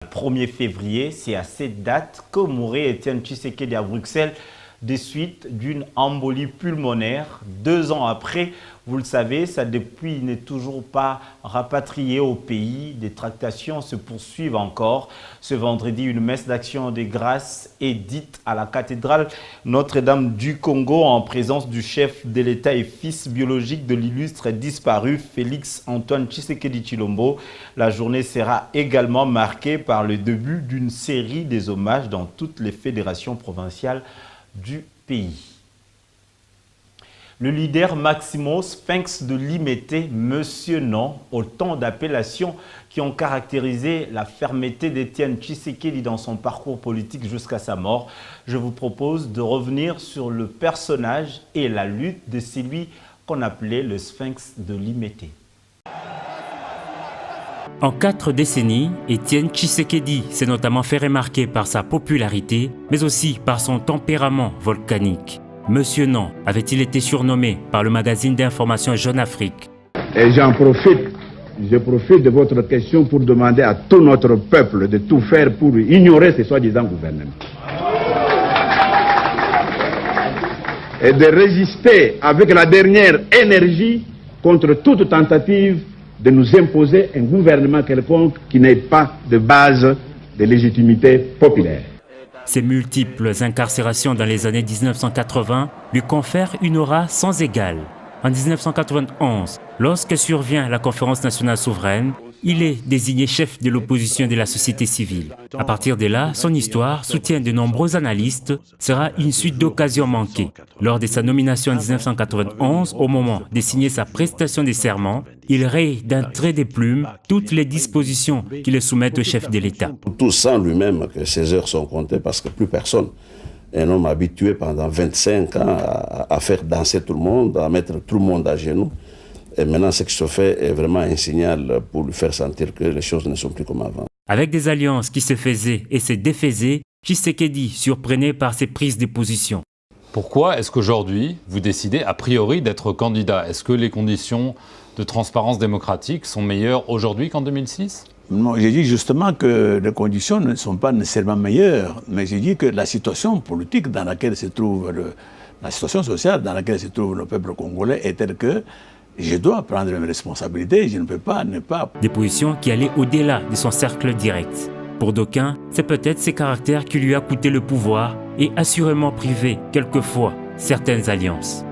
1er février, c'est à cette date que mourait Étienne Tshisekedi à Bruxelles des suites d'une embolie pulmonaire. 2 ans après, vous le savez, sa dépouille n'est toujours pas rapatriée au pays. Des tractations se poursuivent encore. Ce vendredi, une messe d'action des grâces est dite à la cathédrale Notre-Dame du Congo en présence du chef de l'État et fils biologique de l'illustre disparu Félix Antoine Tshisekedi Tshilombo. La journée sera également marquée par le début d'une série des hommages dans toutes les fédérations provinciales du pays. Le leader Maximo Sphinx de Limete, Monsieur Non, autant d'appellations qui ont caractérisé la fermeté d'Étienne Tshisekedi dans son parcours politique jusqu'à sa mort. Je vous propose de revenir sur le personnage et la lutte de celui qu'on appelait le Sphinx de Limete. En 4 décennies, Étienne Tshisekedi s'est notamment fait remarquer par sa popularité, mais aussi par son tempérament volcanique. Monsieur Non avait-il été surnommé par le magazine d'information Jeune Afrique? Et je profite de votre question pour demander à tout notre peuple de tout faire pour ignorer ces soi-disant gouvernements. Et de résister avec la dernière énergie contre toute tentative de nous imposer un gouvernement quelconque qui n'ait pas de base de légitimité populaire. Ses multiples incarcérations dans les années 1980 lui confèrent une aura sans égale. En 1991, lorsque survient la Conférence nationale souveraine, il est désigné chef de l'opposition de la société civile. À partir de là, son histoire, soutient de nombreux analystes, sera une suite d'occasions manquées. Lors de sa nomination en 1991, au moment de signer sa prestation de serment, il raye d'un trait de plume toutes les dispositions qui le soumettent au chef de l'État. Tout sent lui-même que ses heures sont comptées parce que plus personne, un homme habitué pendant 25 ans à faire danser tout le monde, à mettre tout le monde à genoux. Et maintenant, ce qui se fait est vraiment un signal pour lui faire sentir que les choses ne sont plus comme avant. Avec des alliances qui se faisaient et se défaisaient, Tshisekedi surprenait par ses prises de position. Pourquoi est-ce qu'aujourd'hui, vous décidez a priori d'être candidat? Est-ce que les conditions de transparence démocratique sont meilleures aujourd'hui qu'en 2006? Non, j'ai dit justement que les conditions ne sont pas nécessairement meilleures, mais j'ai dit que la situation politique dans laquelle se trouve, la situation sociale dans laquelle se trouve le peuple congolais est telle que je dois prendre mes responsabilités, je ne peux pas ne pas. Des positions qui allaient au-delà de son cercle direct. Pour d'aucuns, c'est peut-être ces caractères qui lui a coûté le pouvoir et assurément privé, quelquefois, certaines alliances.